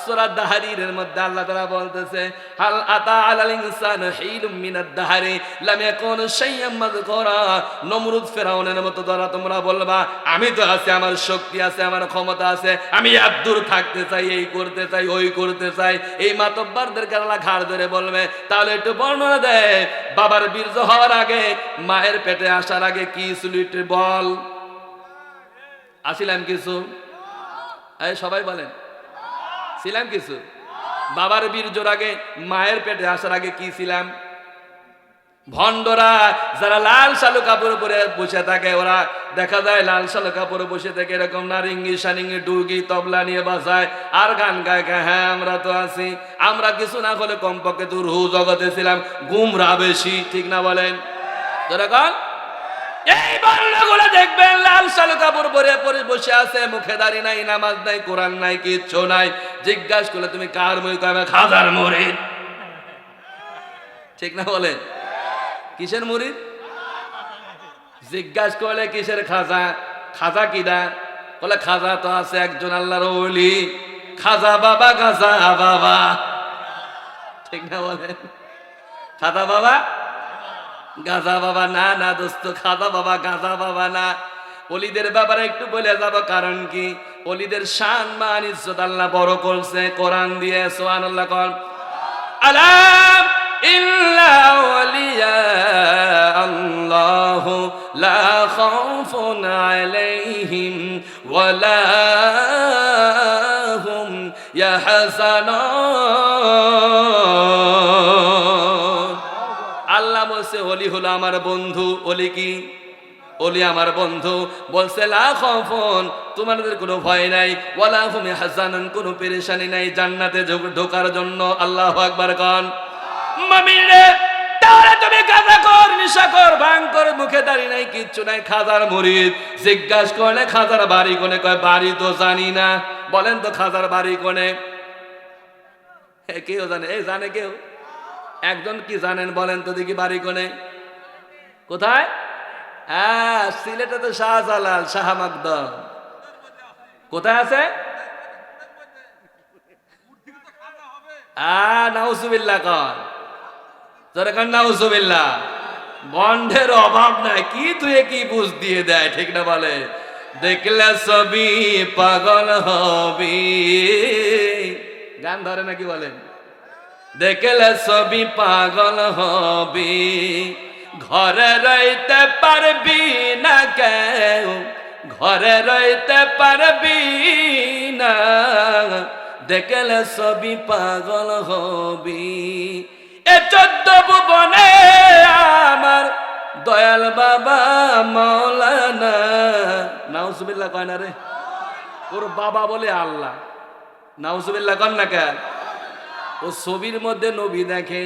S1: সূরা দাহরির মধ্যে আল্লাহ তাআলা বলতেছে, হাল আতা আলাল ইনসানু হিলুম মিনাদ দাহরি লাম ইয়াকুন শাইয়্যাম মাযকুরা। নমরুদ ফেরাউনের মতো ধরা তোমরা বলবা আমি তো আছি, আমার শক্তি আছে, আমার ক্ষমতা আছে, আমি আব্দুর থাকতে চাই, এই করতে চাই, ওই করতে চাই। এই মাতব্বরদেরকে আল্লাহ ঘাড় ধরে বলবে, তাহলে একটু বর্ণনা দেয়, বাবার বীর্য হওয়ার আগে, মায়ের পেটে আসার আগে কি ছিল একটু বল। আসিলাম কিছু? এই সবাই বলেন, ছিলাম কিছু? বাবার বীর্যর আগে, মায়ের পেটে আসার আগে কি ছিলাম? ভণ্ডরা যারা লাল শালু কাপড় পরে বসে থাকে, ওরা দেখা যায় লাল শালু কাপড়ে বসে থেকে এরকম নারিঙ্গি সারিঙ্গি ডুগি তবলা নিয়ে বাজায় আর গান গায়, হ্যাঁ আমরা তো আছি। আমরা কিছু না হলে কমপক্ষে তো রুহু জগতে ছিলাম, গুমরা বেশি, ঠিক না বলেন? যেরকম এই বর্ণগুলো দেখবেন লাল শালু কাপড় পরে পরে বসে আছে, মুখে দাড়ি নাই, নামাজ নাই, কোরআন নাই, কিচ্ছু নাই। জিজ্ঞাসা করলে তুমি কার মুরিদ? কবে খাজার মুরিদ। ঠিক না বলেন? কিসের মুরিদ? জিজ্ঞাসা করলে কিসের খাজা? খাজা কিনা? বলে খাজা তো আছে একজন আল্লাহর ওলি, খাজা বাবা, গাজা বাবা। ঠিক না বলেন? খাজা বাবা, গাজা বাবা না। না দোস্ত, খাজা বাবা গাজা বাবা না। ওলিদের ব্যাপারে একটু বলে যাব, কারণ কি? ওলিদের শান মান ইজ্জত আল্লাহ বড় করছে কোরআন দিয়ে। সুবহানাল্লাহ কোন। আলাম ইল্লা ওয়ালিয়া আল্লাহু লা খাউফুন আলাইহিম ওয়ালা হুম ইয়াহজানুন। আল্লাহ বলছে ওলি হলো আমার বন্ধু। ওলি কি? ওলি আমার বন্ধু। বলছে লা খাউফুন, তোমাদের কোনো ভয় নাই, ওয়ালা হুম ইয়াহজানুন, কোনো পেরেশানি নাই জান্নাতে ঢোকার জন্য। আল্লাহু আকবার কোন। মুমিনে তাহলে তুমি গাঁজা কর, নেশা কর, ভাঙ কর, মুখে দাড়ি নাই, কিচ্ছু নাই, খাজার মুরিদ। জিজ্ঞাসা করলে খাজার বাড়ি কোনে? কয় বাড়ি তো জানি না। বলেন তো খাজার বাড়ি কোনে? কেউ জানে? এই জানে কেউ? একজন কি জানেন বলেন তো দেখি বাড়ি কোনে? কোথায়? হ্যাঁ, সিলেটে তো শাহজালাল, শাহ মাকদম। কোথায় আছে? নাউজুবিল্লাহ কর, যেরকম নাউজুবিল্লাহ। বন্ডের অভাব নাই, কি তুই কি বুঝ দিয়ে দেয়, ঠিক না বলে? দেখলে ছবি পাগল হবি, গান ধরে নাকি বলেন? দেখলে ছবি পাগল হবি, ঘরে রইতে পারবি না কেউ, ঘরে রইতে পারবি না, দেখলে ছবি পাগল হবি। এ 14 ভুবনে আমার দয়াল বাবা মাওলানা। নাউজুবিল্লাহ কয় না রে? ওর বাবা বলে আল্লাহ। নাউজুবিল্লাহ কন না কেন? ও ছবির মধ্যে নবী দেখে,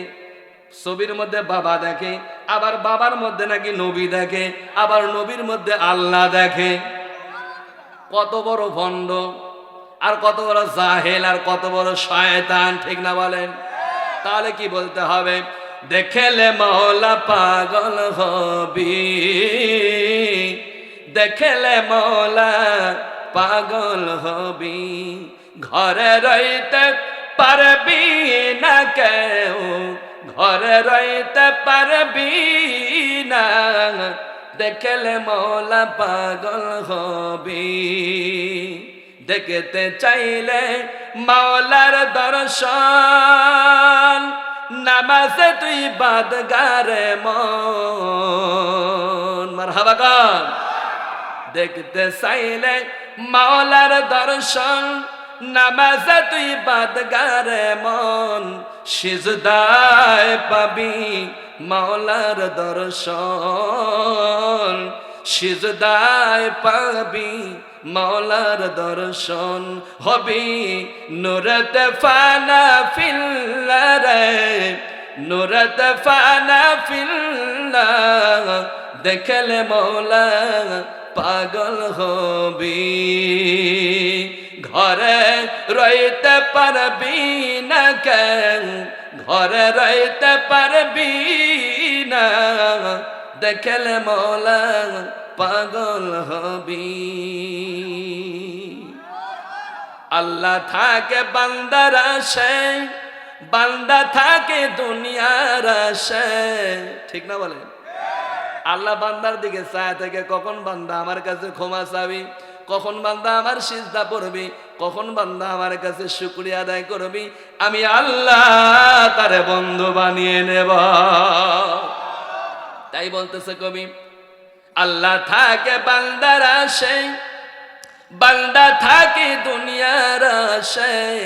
S1: ছবির মধ্যে বাবা দেখে, আবার বাবার মধ্যে নাকি নবী দেখে, আবার নবীর মধ্যে আল্লাহ দেখে। কত বড় ভণ্ড, আর কত বড় জাহেল, আর কত বড় শয়তান, ঠিক না বলেন? তাহলে কি বলতে হবে? দেখলে মওলা পাগল হবি, দেখলে মওলা পাগল হবি, ঘরে রইতে পারবি না কেউ, ঘরে রইতে পারবি না, দেখলে মওলা পাগল হবি। দেখতে চাইলে মাওলার দর্শন, নামাজে তুই বাদগারে মন, মারহাবা গান। দেখতে চাইলে মাওলার দর্শন, নামাজে তুই বাদগারে মন, সিজদায় পাবি মাওলার দর্শন, সিজদায় পাবি মাওলার দর্শন। হবি নুরতে ফানা ফিল্লারে, নুরতে ফানা ফিল্লা, দেখলে মওলা পাগল হবি। ঘরে রইতে পারবি না কেন, ঘরে রইতে পারবি না, দেখলে মওলা পাগল হবি। আল্লাহ থাকে বান্দার আশায়, বান্দা থাকে দুনিয়ার আশায়, ঠিক না বলেন? আল্লাহ বান্দার দিকে চায় থেকে কখন বান্দা আমার কাছে ক্ষমা চাবি, কখন বান্দা আমার সিজদা পড়বি, কখন বান্দা আমার কাছে শুকরিয়া আদায় করবি, আমি আল্লাহ তারে বন্ধু বানিয়ে নেব। তাই বলতেছে কবি, আল্লাহ থাকে বান্দার আশায়, বান্দা থাকে দুনিয়ার আশায়,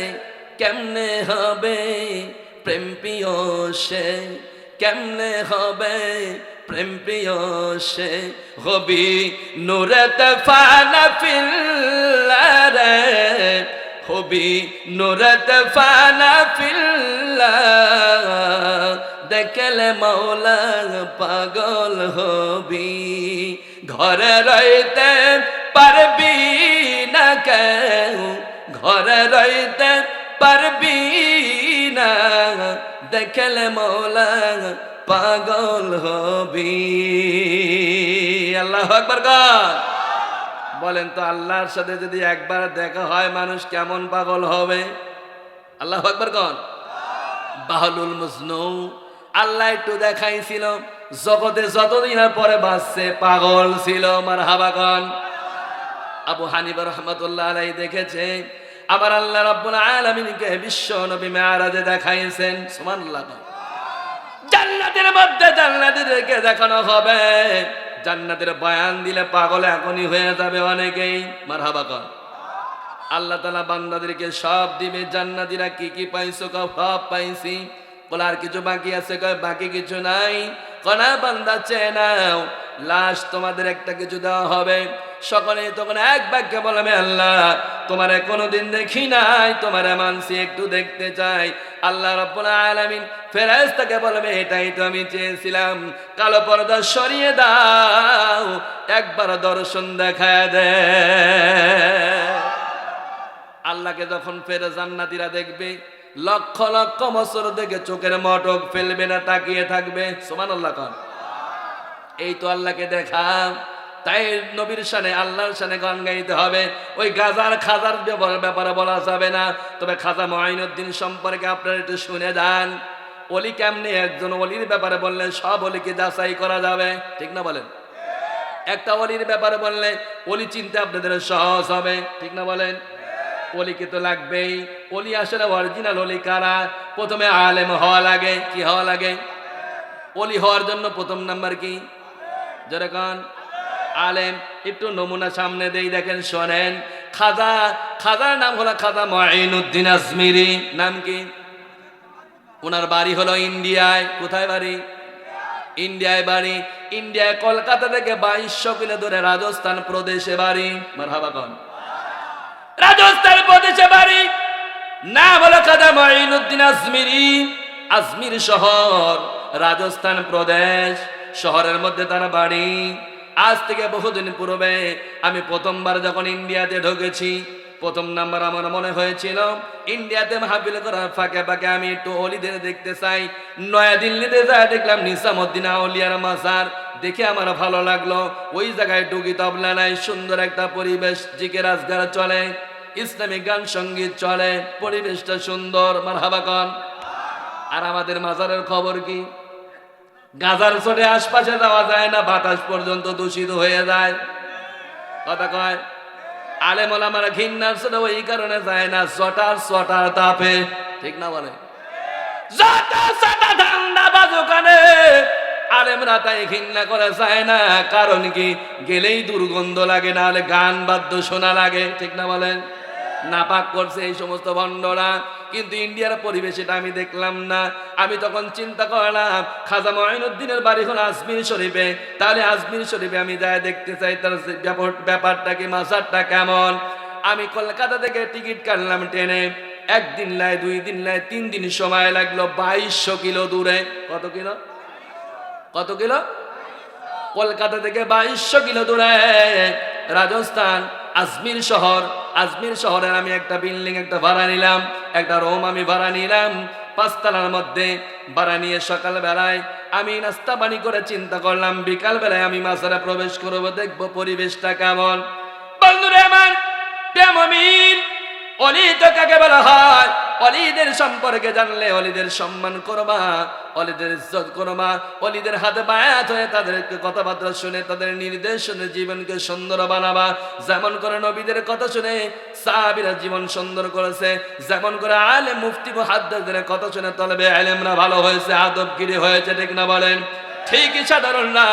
S1: কেমনে হবে প্রেম প্রিয় সে, কেমনে হবে প্রেম প্রিয় সে, হবি নুরতে ফানা ফিল্লারে, হবি নুরতে ফানা ফিল্লা, দেখলে মওলা পাগল হবি। ঘরে রইতে পারবি না কেউ, ঘরে রইতে পারবি না, দেখলে মওলা পাগল হবি। আল্লাহু আকবার বলেন তো, আল্লাহর সাথে যদি একবার দেখা হয় মানুষ কেমন পাগল হবে? আল্লাহু আকবার কোন? বাহলুল মজনু আল্লাহ একটু দেখাইছিল, জগতে যতদিন পরে বাঁচছে পাগল ছিল, মারহাবা কোন? আবু হানিফা রাহমাতুল্লাহ আলাইহি দেখেছে আবার আল্লাহ রাব্বুল আলামিনকে বিশ্ব নবী মেরাজে দেখাইছেন, সুবহানাল্লাহ। জান্নাতের মধ্যে জান্নাতীদেরকে দেখানো হবে, জান্নাতের বয়ান দিলে পাগল এখনই হয়ে যাবে অনেকেই, মারহাবা কোন? আল্লাহ তাআলা বান্দাদেরকে সব দিবে। জান্নাতীরা কি কি পাইছো? সব পাইছি। বলে আর কিছু বাকি আছে? বাকি কিছু নাই। কোনা বান্দা চেয়ে নাও, লাস্ট তোমাদের একটা কিছু দেওয়া হবে। সকলে তখন এক বাক্যে বলবে, আল্লাহ তোমারে কোনোদিন দেখি নাই, তোমারে মানসি, একটু দেখতে চাই। আল্লাহ রাব্বুল আলামিন ফেরেশতাকে বলবে, এটাই তো আমি চেয়েছিলাম, কালো পর্দা সরিয়ে দাও, একবার দর্শন দেখায় দে। আল্লাহকে যখন ফেরে জান্নাতীরা দেখবে, লক্ষ লক্ষ বছর দেখে চোখের মটক ফেলবে না, তাকিয়ে থাকবে। সুবহানাল্লাহ কোন? এই তো আল্লাহকে দেখা। তাই নবীর শানে, আল্লাহর শানে গান গাইতে হবে। ওই গাজার খাজার ব্যাপারে বলা যাবে না। তবে খাজা মুঈনুদ্দিন সম্পর্কে আপনারা একটু শুনে যান। ওলি কেমনে, একজন ওলির ব্যাপারে বললে সব ওলিকে যাচাই করা যাবে, ঠিক না বলেন? একটা ওলির ব্যাপারে বললে ওলি চিনতে আপনাদের সহজ হবে, ঠিক না বলেন? ওলিকে তো লাগবেই। ওলি আসলে অরিজিনাল ওলি কারা? প্রথমে আলেম হওয়া লাগে। কি হওয়া লাগে? ওলি হওয়ার জন্য প্রথম নাম্বার কি? যেরকম আলেম। একটু নমুনা সামনে দেই, দেখেন, শোনেন। খাজার নাম হলো খাজা মুঈনুদ্দিন আজমিরি। নাম কি? ওনার বাড়ি হলো ইন্ডিয়ায়। কোথায় বাড়ি? ইন্ডিয়ায় বাড়ি। ইন্ডিয়ায় কলকাতা থেকে 2200 কিলো দূরে রাজস্থান প্রদেশে বাড়ি। মারহাবা কোন? রাজস্থান প্রদেশে বাড়ি। নাম হলো খাজা মুঈনুদ্দিন আজমিরি। আজমির শহর, রাজস্থান প্রদেশ, শহরের মধ্যে তার বাড়ি। আজ থেকে বহুদিন পূর্বে আমি প্রথমবার যখন ইন্ডিয়াতে ঢুকেছি, প্রথম নাম্বার আমার মনে হয়েছিল ইন্ডিয়াতে মাহফিল করার ফাঁকে ফাঁকে আমি একটু ওলিদের দেখতে চাই। নয়াদিল্লিতে যায় দেখলাম নিজামুদ্দিন আউলিয়ার মাজার, দেখে আমার ভালো লাগলো। ওই জায়গায় ডুগি তবলা নাই, সুন্দর একটা পরিবেশ, জিকির আজগার চলে, ইসলামিক গান সঙ্গীত চলে, পরিবেশটা সুন্দর, মারহাবা কন। আর আমাদের মাজারের খবর কি? গাজার চটে আশপাশে যাওয়া যায় না, বাতাস পর্যন্ত দূষিত হয়ে যায়। কথা কয় আলেম ওলামারা ঘিন্নার চটে ওই কারণে যায় না, চটার তাপে, ঠিক না বলে? যত চটা ঠান্ডা বাজুকানে আলেমরা তাই ঘৃণা করে যায় না, কারণ কি? গেলেই দুর্গন্ধ লাগে, না হলে গান বাদ্য শোনা লাগে, ঠিক না বলেন? নাপাক করছে এই সমস্ত ভণ্ডরা। কিন্তু ইন্ডিয়ার পরিবেশ এটা আমি দেখলাম না। আমি তখন চিন্তা করলাম খাজা মঈনুদ্দিনের বাড়ি হলো আজমির শরীফে, তাহলে আজমির শরীফে আমি যাই দেখতে চাই তার ব্যাপারটা কি, মাজারটা কেমন। আমি কলকাতা থেকে টিকিট কাটলাম ট্রেনে, একদিন লাই, 2 দিন লাই, 3 দিন সময় লাগলো, 2200 কিলো দূরে। কত কিলো? কত কিলো? কলকাতা থেকে 2200 কিলো দূরে রাজস্থান, আজমির শহর। আজমির শহরের আমি একটা বিল্ডিং একটা ভাড়া নিলাম, একটা রুম আমি ভাড়া নিলাম 5 তলার মধ্যে। ভাড়া নিয়ে সকাল বেলায় আমি নাস্তা পানি করে চিন্তা করলাম বিকাল বেলায় আমি মাজারে প্রবেশ করব, দেখবো পরিবেশটা কেমন। বন্ধুরা আমার, প্রেমিক অলি তো কাকে বলা হয়? অলিদের সম্পর্কে জানলে অলিদের সম্মান করবা, অলিদের ইজ্জত করবা, অলিদের হাতে বায়াত হয়ে তাদেরকে কথাবার্তা শুনে তাদের নির্দেশ শুনে জীবনকে সুন্দর বানাবা। যেমন করে নবীদের কথা শুনে সাহাবীরা জীবন সুন্দর করেছে, যেমন করে আলেম মুফতি মুহাদ্দিসদের কথা শুনে তলবে আলেমরা ভালো হয়েছে, আদবগিরি হয়েছে, ঠিক না বলেন? ঠিকই সাধারণ না,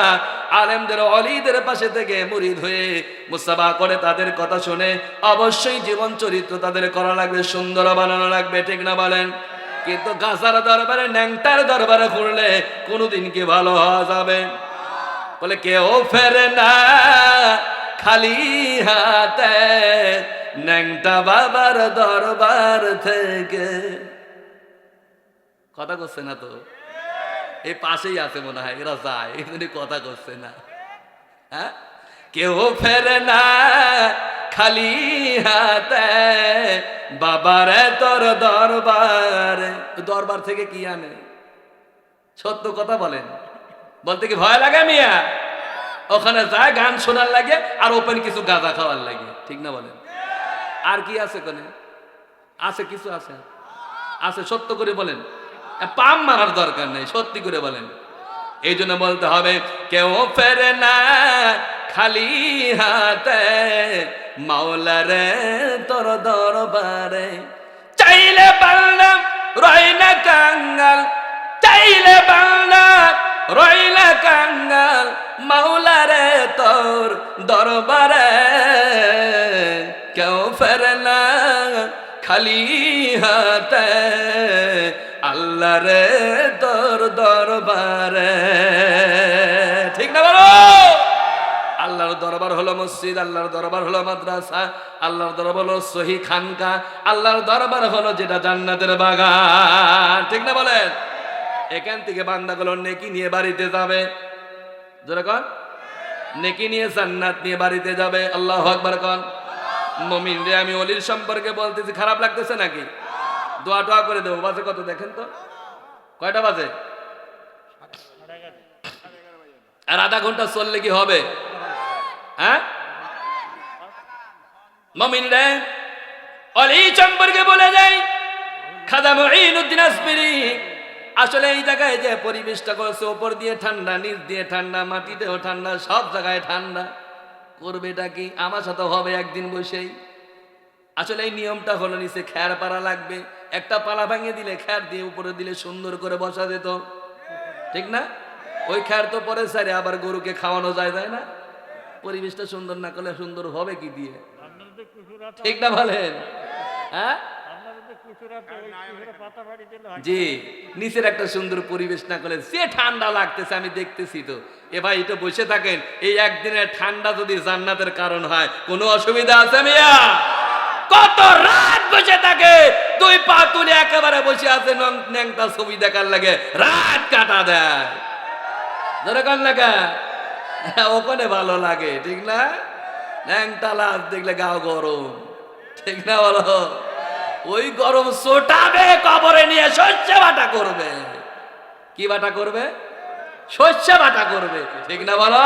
S1: আলেমদের অলিদের পাশে থেকে মুরিদ হয়ে মুসাবা করে তাদের কথা শুনে অবশ্যই জীবন চরিত্র তাদের করা লাগবে, সুন্দর বানানো লাগবে, ঠিক না বলেন? কিন্তু গাছার দরবারে, ন্যাংটার দরবারে ঘুরলে কোনোদিন কি ভালো হওয়া যাবে? বলে কেউ ফেরে না খালি হাতে ন্যাংটা বাবার দরবার থেকে। কথা করছে না তো? এই পাশেই আছে মনে হয়, এরা যায়, এখানে কথা করছে না। হ্যাঁ, কেউ ফেরে না খালি হাতে বাবারে তোর দরবার। দরবার থেকে কি আনে? সত্য কথা বলেন, বলতে কি ভয় লাগে মিয়া? ওখানে যায় গান শোনার লাগে আর ওপেন কিছু গাঁজা খাওয়ার লাগে, ঠিক না বলেন? আর কি আছে কোনে? আছে কিছু আছে? আছে, সত্য করে বলেন, পাম মারার দরকার নেই, সত্যি করে বলেন। এই জন্য বলতে হবে কেউ ফেরে না খালি হাতে মাওলারে তোর দরবারে। চাইলে বাংলা রয় না কাঙ্গাল, চাইলে বাংলা রয় না কাঙ্গাল মাওলারে তোর দরবারে। কেউ ফেরে না খালি হাতে আল্লাহ রে তোর দরবারে, ঠিক না বলো? আল্লাহর দরবার হলো মসজিদ, আল্লাহর দরবার হলো মাদ্রাসা, আল্লাহর দরবার হলো সহি খানকা, আল্লাহর দরবার হলো যেটা জান্নাতের বাগান, ঠিক না বলেন? এখান থেকে বান্দাগুলো নেকি নিয়ে বাড়িতে যাবে, জোরে কন, নেকি নিয়ে জান্নাত নিয়ে বাড়িতে যাবে। আল্লাহু আকবার কন। মুমিন রে, আমি ওলির সম্পর্কে বলতেছি, খারাপ লাগতেছে নাকি? দোয়া টোয়া করে দেবো। বাজে কত দেখেন তো, কয়টা বাজে? আর আধা ঘন্টা চললে কি হবে? হ্যাঁ, মুমিন রে, ওলি সম্পর্কে বলে যাই খাজা মঈনুদ্দিন আজমিরি। আসলে এই জায়গায় যে পরিবেশটা করেছে, উপর দিয়ে ঠান্ডা, নিচ দিয়ে ঠান্ডা, মাটিতেও ঠান্ডা, সব জায়গায় ঠান্ডা। করবেটা কি? আমার সাথে হবে একদিন বসেই। আসলে এই নিয়মটা হলো নিচে খ্যার পাড়া লাগবে, একটা পালা ভাঙিয়ে দিলে খ্যার দিয়ে উপরে দিলে সুন্দর করে বসা যেত, ঠিক না? ওই খ্যার তো পরে সারে আবার গরুকে খাওয়ানো যায়, তাই না? পরিবেশটা সুন্দর না করলে সুন্দর হবে কি দিয়ে, ঠিক না বলেন? হ্যাঁ জি, নিচের একটা সুন্দর পরিবেশ না করলে সে ঠান্ডা লাগতেছে, আমি দেখতেছি তো। এ ভাই, এটা বসে থাকেন, এই একদিনের ঠান্ডা যদি জান্নাতের কারণ হয়, কোনো অসুবিধা আছে মিয়া? কত রাত বসে থাকে, 2 পা তুলে একেবারে বসে আছে, ন্যাংটা ছবি দেখার লাগে রাত কাটা দেয়, ধরে কান লাগা ওখানে ভালো লাগে, ঠিক না? ন্যাংটা লাশ দেখলে গাও গরম, ঠিক না বলো? ওই গরম ছোটাবে, কবরে নিয়ে শস্য বাটা করবে। কি বাটা করবে? শস্য বাটা করবে, ঠিক না বলো?